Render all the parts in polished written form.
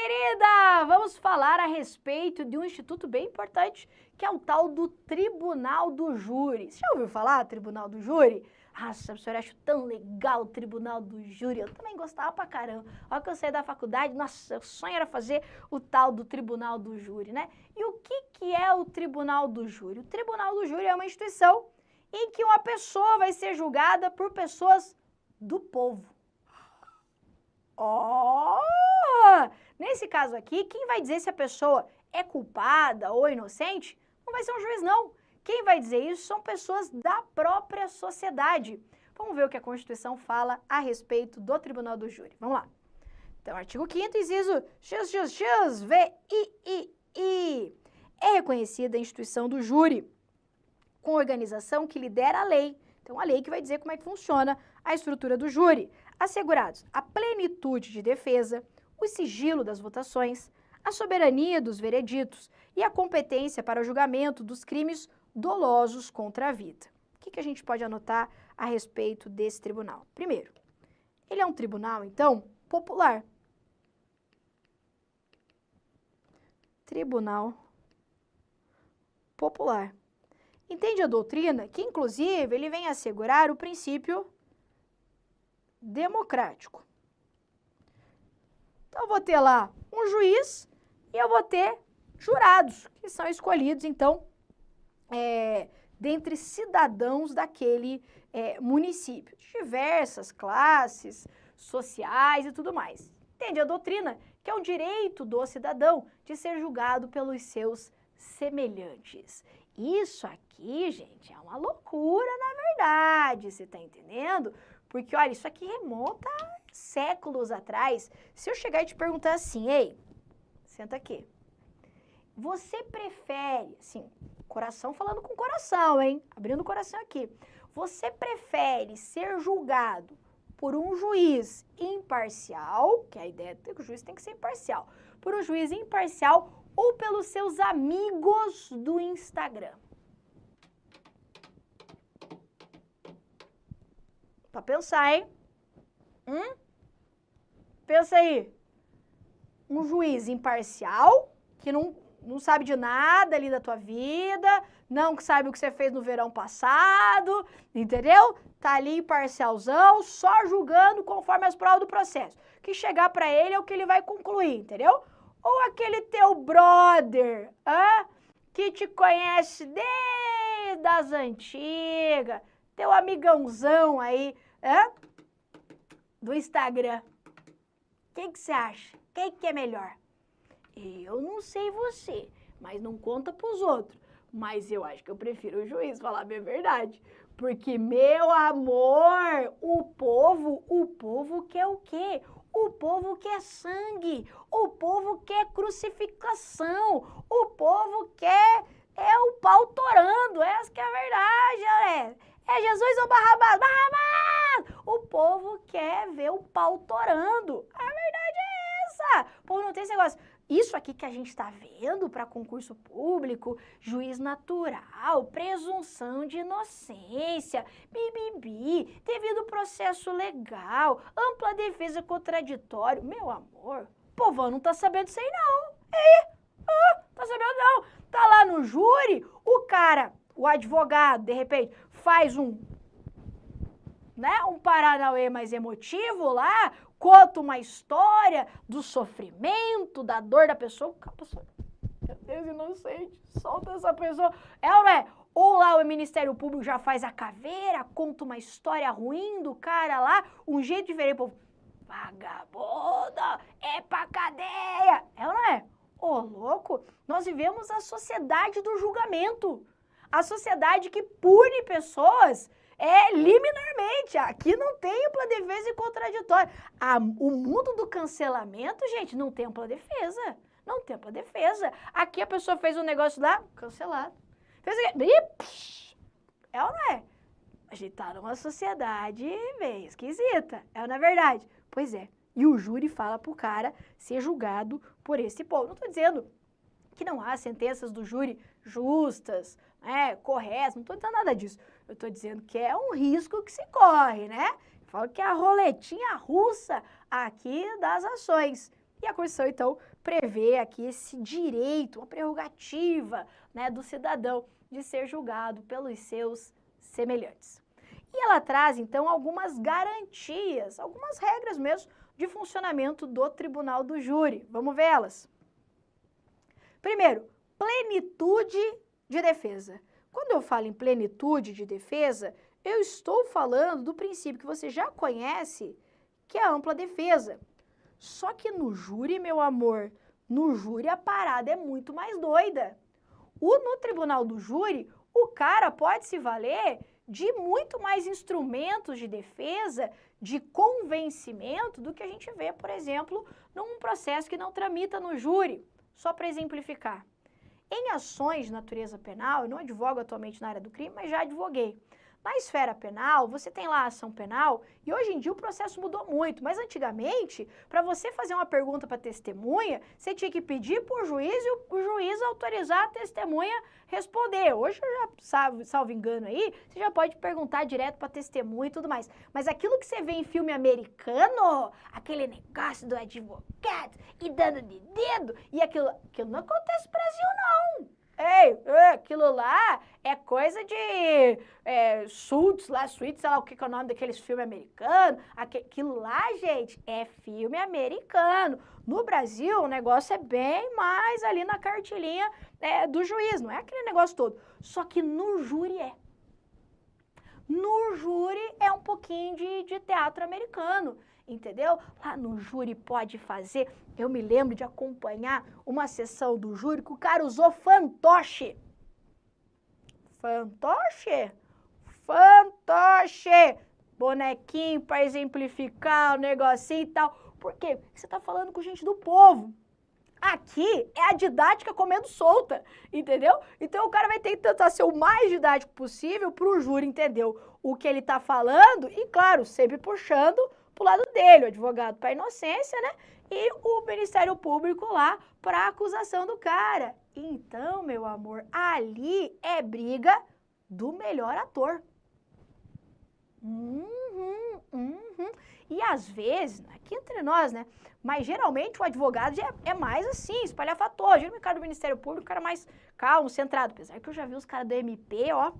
querida! Vamos falar a respeito de um instituto bem importante, que é o tal do Tribunal do Júri. Você já ouviu falar do Tribunal do Júri? Nossa, a senhora acha tão legal o Tribunal do Júri. Eu também gostava pra caramba. A hora que eu saí da faculdade, nossa, o sonho era fazer o tal do Tribunal do Júri, né? E o que é o Tribunal do Júri? O Tribunal do Júri é uma instituição em que uma pessoa vai ser julgada por pessoas do povo. Nesse caso aqui, quem vai dizer se a pessoa é culpada ou inocente não vai ser um juiz, não. Quem vai dizer isso são pessoas da própria sociedade. Vamos ver o que a Constituição fala a respeito do Tribunal do Júri. Vamos lá. Então, artigo 5º, inciso XXXVII. É reconhecida a instituição do júri com organização que lidera a lei. Então, a lei que vai dizer como é que funciona a estrutura do júri. Assegurados a plenitude de defesa, o sigilo das votações, a soberania dos vereditos e a competência para o julgamento dos crimes dolosos contra a vida. O que a gente pode anotar a respeito desse tribunal? Primeiro, ele é um tribunal, então, popular. Tribunal popular. Entende a doutrina que, inclusive, ele vem assegurar o princípio democrático. Então, eu vou ter lá um juiz e eu vou ter jurados, que são escolhidos, então, dentre cidadãos daquele município, de diversas classes sociais e tudo mais. Entende a doutrina que é o direito do cidadão de ser julgado pelos seus semelhantes. Isso aqui, gente, é uma loucura, na verdade, você tá entendendo? Porque, olha, isso aqui remonta a séculos atrás. Se eu chegar e te perguntar assim, ei, senta aqui, você prefere, assim, coração falando com coração, hein? Abrindo o coração aqui. Você prefere ser julgado por um juiz imparcial, que a ideia é que o juiz tem que ser imparcial, por um juiz imparcial ou pelos seus amigos do Instagram? Pra pensar, hein? Pensa aí. Um juiz imparcial, que não sabe de nada ali da tua vida, não sabe o que você fez no verão passado, entendeu? Tá ali imparcialzão, só julgando conforme as provas do processo. O que chegar pra ele é o que ele vai concluir, entendeu? Ou aquele teu brother, que te conhece desde as antigas, teu amigãozão aí, do Instagram. O que você acha? Quem que é melhor? Eu não sei você, mas não conta pros outros. Mas eu acho que eu prefiro o juiz, falar bem a verdade. Porque, meu amor, o povo quer o quê? O povo quer sangue, o povo quer crucificação, o povo quer o pau torando, essa que é a verdade, olha. É Jesus ou Barrabás? Barrabás! O povo quer ver o pau torando, a verdade é essa. O povo não tem esse negócio. Isso aqui que a gente está vendo para concurso público, juiz natural, presunção de inocência, bibibi, devido processo legal, ampla defesa contraditório. Meu amor, o povão não tá sabendo disso aí não. Tá sabendo não. Tá lá no júri, o cara, o advogado, de repente, faz um paranauê mais emotivo lá, conta uma história do sofrimento, da dor da pessoa. Meu Deus, inocente, solta essa pessoa. É ou não é? Ou lá o Ministério Público já faz a caveira, conta uma história ruim do cara lá, um jeito de ver o povo. Vagabunda, é pra cadeia. É ou não é? Ô, louco, nós vivemos a sociedade do julgamento. A sociedade que pune pessoas liminarmente. Aqui não tem ampla defesa e contraditório. O mundo do cancelamento, gente, não tem ampla defesa. Não tem ampla defesa. Aqui a pessoa fez um negócio lá, cancelado. Fez o quê? É ou não é? A gente tá numa sociedade meio esquisita. É ou não é verdade? Pois é. E o júri fala pro cara ser julgado por esse povo. Não tô dizendo que não há sentenças do júri justas, corretas, não tô dizendo nada disso. Eu tô dizendo que é um risco que se corre, né? Falo que é a roletinha russa aqui das ações. E a Constituição, então, prevê aqui esse direito, uma prerrogativa, né, do cidadão de ser julgado pelos seus semelhantes. E ela traz, então, algumas garantias, algumas regras mesmo de funcionamento do tribunal do júri. Vamos vê-las. Primeiro, plenitude de defesa. Quando eu falo em plenitude de defesa, eu estou falando do princípio que você já conhece, que é a ampla defesa. Só que no júri, meu amor, no júri a parada é muito mais doida. No tribunal do júri, o cara pode se valer de muito mais instrumentos de defesa, de convencimento, do que a gente vê, por exemplo, num processo que não tramita no júri. Só para exemplificar. Em ações de natureza penal, eu não advogo atualmente na área do crime, mas já advoguei. Na esfera penal, você tem lá a ação penal, e hoje em dia o processo mudou muito, mas antigamente, para você fazer uma pergunta para testemunha, você tinha que pedir para o juiz e o juiz autorizar a testemunha responder. Hoje, eu já salvo engano aí, você já pode perguntar direto para testemunha e tudo mais. Mas aquilo que você vê em filme americano, aquele negócio do advogado e dando de dedo, e aquilo não acontece no Brasil, não. Ei, aquilo lá é coisa de Suits, sei lá o que é o nome daqueles filmes americanos. Aquilo lá, gente, é filme americano. No Brasil, o negócio é bem mais ali na cartilinha do juiz, não é aquele negócio todo. Só que no júri é. No júri é um pouquinho de teatro americano. Entendeu? Lá no júri pode fazer. Eu me lembro de acompanhar uma sessão do júri que o cara usou fantoche. Fantoche? Fantoche! Bonequinho para exemplificar o negocinho e tal. Por quê? Porque você tá falando com gente do povo. Aqui é a didática comendo solta, entendeu? Então o cara vai ter que tentar ser o mais didático possível para o júri entender o que ele tá falando e, claro, sempre puxando pro lado dele, o advogado para inocência, né? E o Ministério Público lá para acusação do cara. Então, meu amor, ali é briga do melhor ator. E às vezes, aqui entre nós, né? Mas geralmente o advogado é mais assim, espalhafatoso. Geralmente o cara do Ministério Público, o cara mais calmo, centrado. Apesar que eu já vi os caras do MP, ó,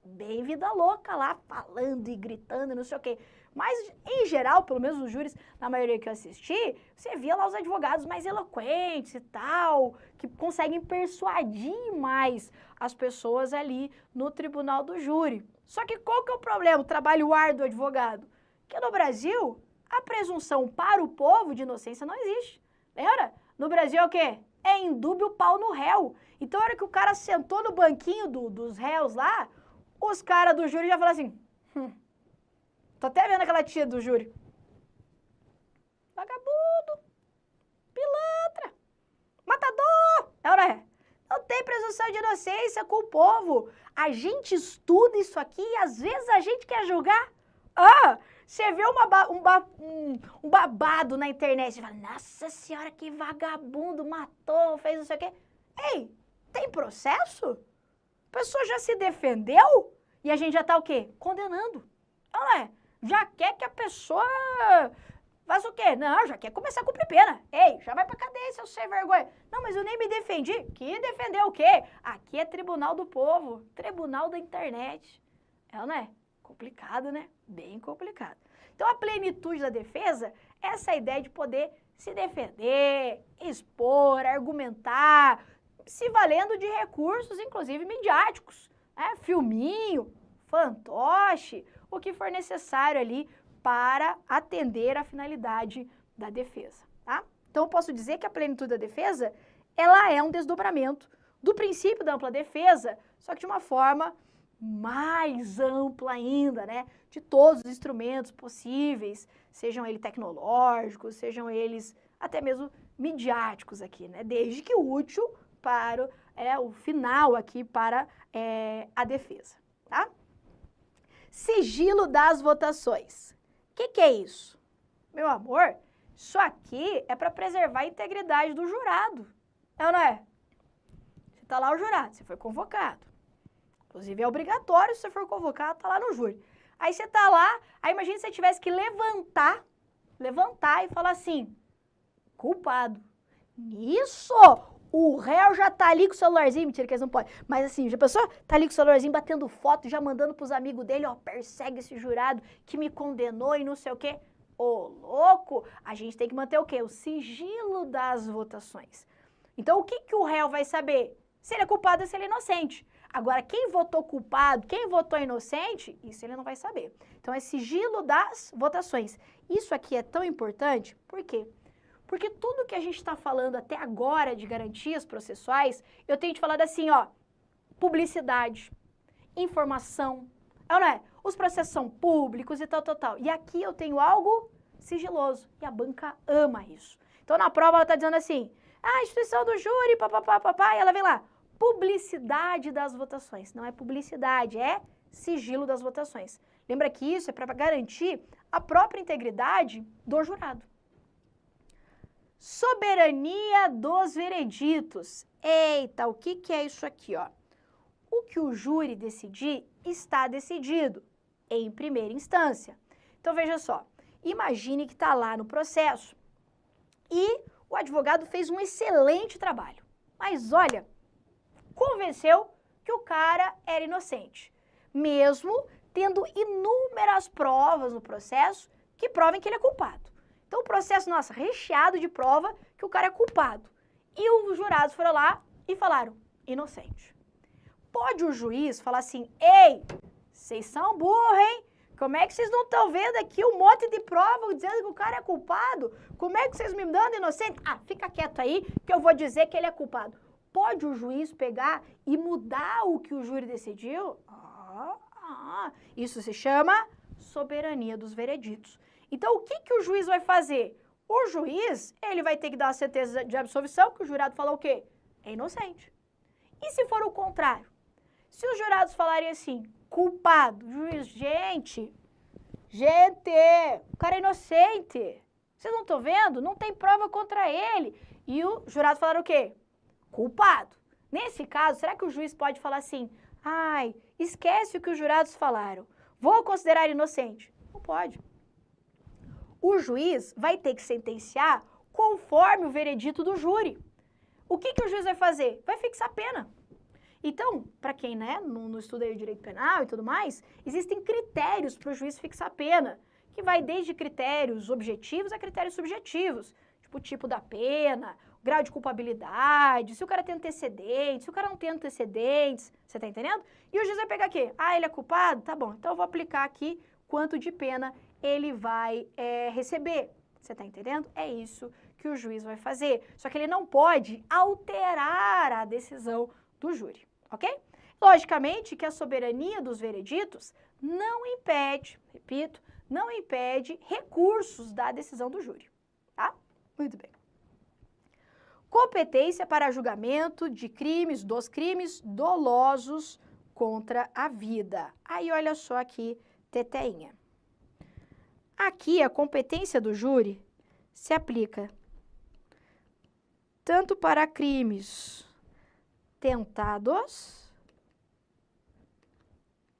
bem vida louca lá, falando e gritando, não sei o quê. Mas, em geral, pelo menos os júris, na maioria que eu assisti, você via lá os advogados mais eloquentes e tal, que conseguem persuadir mais as pessoas ali no tribunal do júri. Só que qual que é o problema, o trabalho árduo do advogado? Que no Brasil, a presunção para o povo de inocência não existe. Lembra? No Brasil é o quê? É indúbio pau no réu. Então, a hora que o cara sentou no banquinho dos réus lá, os caras do júri já falaram assim... Tô até vendo aquela tia do júri. Vagabundo, pilantra, matador. Não tem presunção de inocência com o povo. A gente estuda isso aqui e às vezes a gente quer julgar. Você vê um babado na internet e fala, nossa senhora, que vagabundo, matou, fez não sei o quê. Ei, tem processo? A pessoa já se defendeu e a gente já tá o quê? Condenando. Não é? Já quer que a pessoa faça o quê? Não, já quer começar a cumprir pena. Ei, já vai pra cadeia, seu sem vergonha. Não, mas eu nem me defendi. Que defender o quê? Aqui é tribunal do povo, tribunal da internet. Não é? Complicado, né? Bem complicado. Então, a plenitude da defesa é essa ideia de poder se defender, expor, argumentar, se valendo de recursos, inclusive midiáticos, né? Filminho, fantoche, o que for necessário ali para atender a finalidade da defesa, tá? Então, eu posso dizer que a plenitude da defesa, ela é um desdobramento do princípio da ampla defesa, só que de uma forma mais ampla ainda, né? De todos os instrumentos possíveis, sejam eles tecnológicos, sejam eles até mesmo midiáticos aqui, né? Desde que útil para o final aqui para a defesa, tá? Sigilo das votações. O que é isso? Meu amor, isso aqui é para preservar a integridade do jurado. Não é? Você está lá o jurado, você foi convocado. Inclusive é obrigatório, se você for convocado, tá lá no júri. Aí você tá lá, aí imagina se você tivesse que levantar e falar assim, culpado. Nisso, o réu já tá ali com o celularzinho, mentira que eles não podem, mas assim, já pensou? Tá ali com o celularzinho batendo foto, já mandando pros amigos dele, ó, persegue esse jurado que me condenou e não sei o quê. Ô, louco, a gente tem que manter o quê? O sigilo das votações. Então, o que que o réu vai saber? Se ele é culpado ou se ele é inocente. Agora, quem votou culpado, quem votou inocente, isso ele não vai saber. Então, é sigilo das votações. Isso aqui é tão importante, por quê? Porque tudo que a gente está falando até agora de garantias processuais, eu tenho te falado assim, ó, publicidade, informação, é ou não é? Os processos são públicos e tal, tal, tal. E aqui eu tenho algo sigiloso, e a banca ama isso. Então, na prova, ela está dizendo assim, a instituição do júri, papapá, papá, e ela vem lá, publicidade das votações. Não é publicidade, é sigilo das votações. Lembra que isso é para garantir a própria integridade do jurado. Soberania dos vereditos. Eita, o que que é isso aqui, ó? O que o júri decidir está decidido em primeira instância. Então, veja só, imagine que está lá no processo e o advogado fez um excelente trabalho. Mas, olha, convenceu que o cara era inocente, mesmo tendo inúmeras provas no processo que provem que ele é culpado. Então, o processo, nossa, recheado de prova que o cara é culpado. E os jurados foram lá e falaram, inocente. Pode o juiz falar assim, ei, vocês são burros, hein? Como é que vocês não estão vendo aqui um monte de prova dizendo que o cara é culpado? Como é que vocês me dando inocente? Ah, fica quieto aí que eu vou dizer que ele é culpado. Pode o juiz pegar e mudar o que o júri decidiu? Isso se chama soberania dos vereditos. Então, o que que o juiz vai fazer? O juiz, ele vai ter que dar a certeza de absolvição, que o jurado falou o quê? É inocente. E se for o contrário? Se os jurados falarem assim, culpado, juiz, gente, o cara é inocente. Vocês não estão vendo? Não tem prova contra ele. E o jurado falaram o quê? Culpado. Nesse caso, será que o juiz pode falar assim, ai, esquece o que os jurados falaram, vou considerar inocente? Não pode. O juiz vai ter que sentenciar conforme o veredito do júri. O que que o juiz vai fazer? Vai fixar a pena. Então, para quem não estuda aí o direito penal e tudo mais, existem critérios para o juiz fixar a pena, que vai desde critérios objetivos a critérios subjetivos, tipo o tipo da pena, o grau de culpabilidade, se o cara tem antecedentes, se o cara não tem antecedentes, você tá entendendo? E o juiz vai pegar aqui, ele é culpado? Tá bom, então eu vou aplicar aqui quanto de pena ele vai receber. Você tá entendendo? É isso que o juiz vai fazer. Só que ele não pode alterar a decisão do júri, ok? Logicamente que a soberania dos vereditos não impede, repito, não impede recursos da decisão do júri, tá? Muito bem. Competência para julgamento de crimes, dos crimes dolosos contra a vida. Aí, olha só aqui, teteinha. Aqui, a competência do júri se aplica tanto para crimes tentados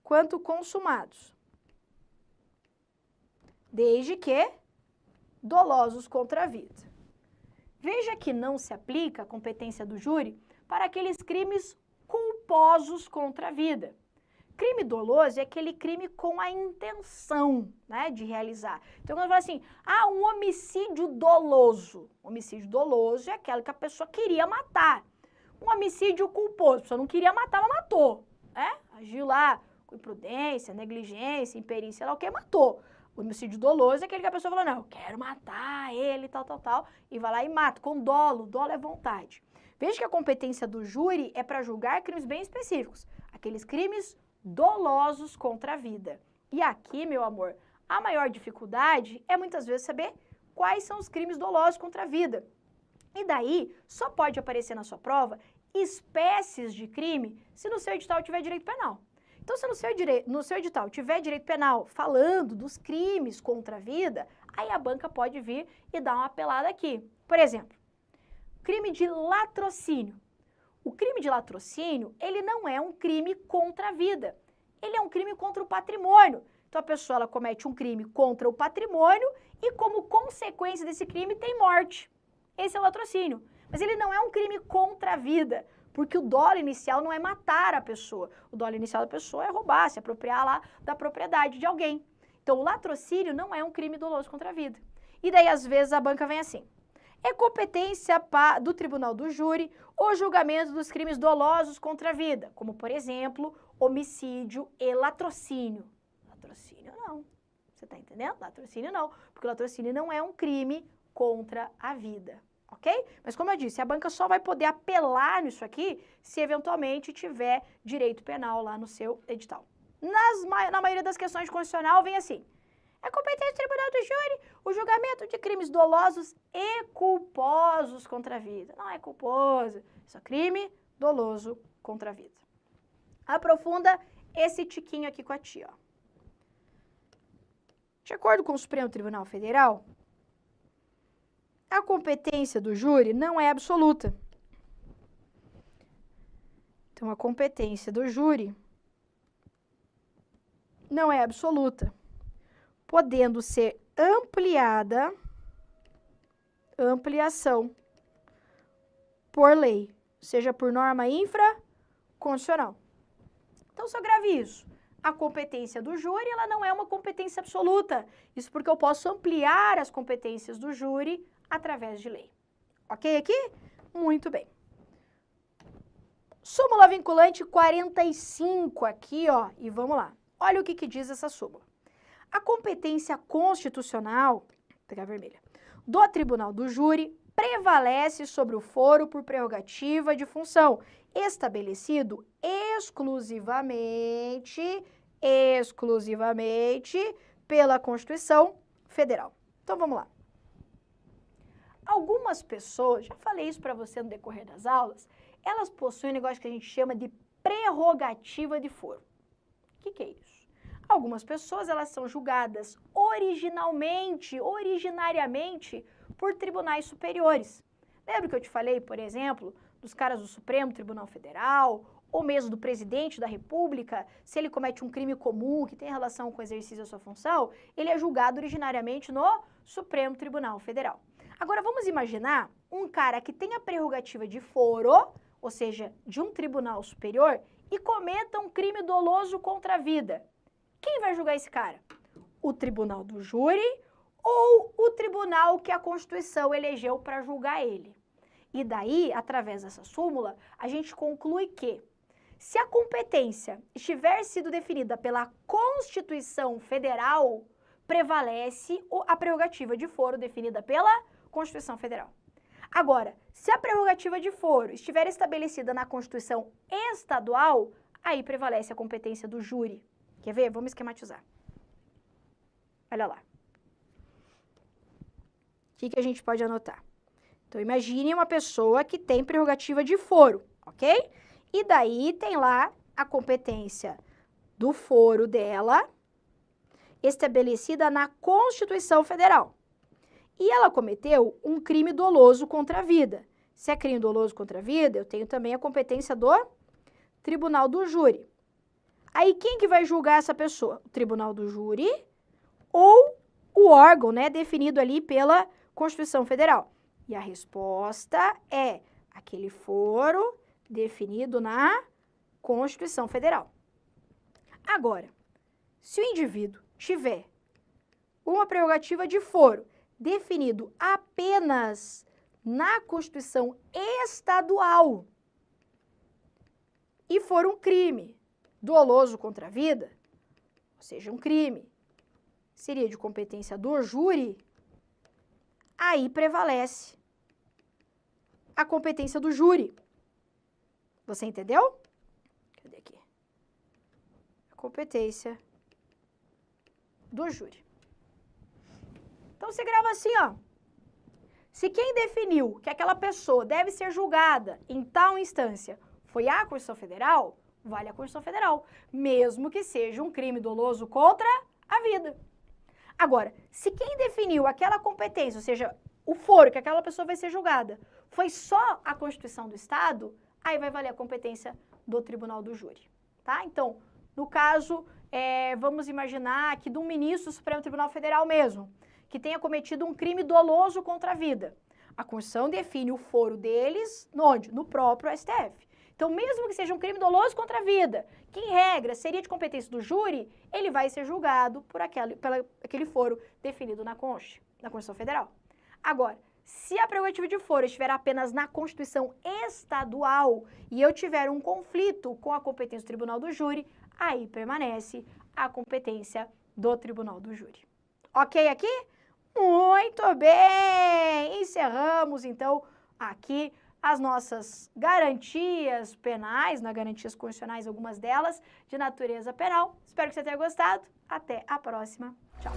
quanto consumados, desde que dolosos contra a vida. Veja que não se aplica a competência do júri para aqueles crimes culposos contra a vida. Crime doloso é aquele crime com a intenção, né, de realizar. Então, quando fala assim, um homicídio doloso. Homicídio doloso é aquele que a pessoa queria matar. Um homicídio culposo, a pessoa não queria matar, mas matou, né? Agiu lá com imprudência, negligência, imperícia, sei lá o que, matou. O homicídio doloso é aquele que a pessoa falou, não, eu quero matar ele, tal, tal, tal, e vai lá e mata, com dolo é vontade. Veja que a competência do júri é para julgar crimes bem específicos, aqueles crimes dolosos contra a vida. E aqui, meu amor, a maior dificuldade é muitas vezes saber quais são os crimes dolosos contra a vida. E daí, só pode aparecer na sua prova espécies de crime se no seu edital tiver direito penal. Então, se no seu edital tiver direito penal falando dos crimes contra a vida, aí a banca pode vir e dar uma apelada aqui. Por exemplo, crime de latrocínio. O crime de latrocínio, ele não é um crime contra a vida. Ele é um crime contra o patrimônio. Então, a pessoa ela comete um crime contra o patrimônio e, como consequência desse crime, tem morte. esse é o latrocínio. Mas ele não é um crime contra a vida, porque o dolo inicial não é matar a pessoa. O dolo inicial da pessoa é roubar, se apropriar lá da propriedade de alguém. Então, o latrocínio não é um crime doloso contra a vida. E daí, às vezes, a banca vem assim. É competência do tribunal do júri o julgamento dos crimes dolosos contra a vida, como, por exemplo, homicídio e latrocínio. Latrocínio não. Você está entendendo? Latrocínio não, porque o latrocínio não é um crime contra a vida, ok? Mas como eu disse, a banca só vai poder apelar nisso aqui se eventualmente tiver direito penal lá no seu edital. Na maioria das questões de constitucional vem assim. É competência do tribunal do júri o julgamento de crimes dolosos e culposos contra a vida. Não é culposo, isso é crime doloso contra a vida. Aprofunda esse tiquinho aqui com a tia, ó. De acordo com o Supremo Tribunal Federal, a competência do júri não é absoluta. Então, a competência do júri não é absoluta, podendo ser ampliação por lei, seja por norma infraconstitucional. Então, só grave isso. A competência do júri, ela não é uma competência absoluta. Isso porque eu posso ampliar as competências do júri através de lei. Ok aqui? Muito bem. Súmula vinculante 45 aqui, ó, e vamos lá. Olha o que diz essa súmula. A competência constitucional, vou pegar a vermelha, do tribunal do júri prevalece sobre o foro por prerrogativa de função, estabelecido exclusivamente pela Constituição Federal. Então, vamos lá. Algumas pessoas, já falei isso para você no decorrer das aulas, elas possuem um negócio que a gente chama de prerrogativa de foro. O que é isso? Algumas pessoas, elas são julgadas originariamente, por tribunais superiores. Lembra que eu te falei, por exemplo, dos caras do Supremo Tribunal Federal, ou mesmo do presidente da República, se ele comete um crime comum que tem relação com o exercício da sua função, ele é julgado originariamente no Supremo Tribunal Federal. Agora, vamos imaginar um cara que tem a prerrogativa de foro, ou seja, de um tribunal superior, e cometa um crime doloso contra a vida. Quem vai julgar esse cara? O tribunal do júri ou o tribunal que a Constituição elegeu para julgar ele? E daí, através dessa súmula, a gente conclui que, se a competência estiver sido definida pela Constituição Federal, prevalece a prerrogativa de foro definida pela Constituição Federal. Agora, se a prerrogativa de foro estiver estabelecida na Constituição Estadual, aí prevalece a competência do júri. Quer ver? Vamos esquematizar. Olha lá. O que a gente pode anotar? Então, imagine uma pessoa que tem prerrogativa de foro, ok? E daí tem lá a competência do foro dela, estabelecida na Constituição Federal. E ela cometeu um crime doloso contra a vida. Se é crime doloso contra a vida, eu tenho também a competência do Tribunal do Júri. Aí, quem que vai julgar essa pessoa? O Tribunal do Júri ou o órgão, né, definido ali pela Constituição Federal? E a resposta é aquele foro definido na Constituição Federal. Agora, se o indivíduo tiver uma prerrogativa de foro definido apenas na Constituição Estadual e for um crime doloso contra a vida, ou seja, um crime, seria de competência do júri, aí prevalece a competência do júri. Você entendeu? Cadê aqui? A competência do júri. Então, você grava assim, ó. Se quem definiu que aquela pessoa deve ser julgada em tal instância foi a Constituição Federal, vale a Constituição Federal, mesmo que seja um crime doloso contra a vida. Agora, se quem definiu aquela competência, ou seja, o foro que aquela pessoa vai ser julgada, foi só a Constituição do Estado, aí vai valer a competência do Tribunal do Júri, tá? Então, no caso, vamos imaginar que de um ministro do Supremo Tribunal Federal mesmo, que tenha cometido um crime doloso contra a vida. A Constituição define o foro deles, onde? No próprio STF. Então, mesmo que seja um crime doloso contra a vida, que em regra seria de competência do júri, ele vai ser julgado por aquele foro definido na Constituição Federal. Agora, se a prerrogativa de foro estiver apenas na Constituição estadual e eu tiver um conflito com a competência do Tribunal do Júri, aí permanece a competência do Tribunal do Júri. Ok aqui? Muito bem! Encerramos, então, aqui as nossas garantias penais, garantias constitucionais, algumas delas, de natureza penal. Espero que você tenha gostado. Até a próxima. Tchau!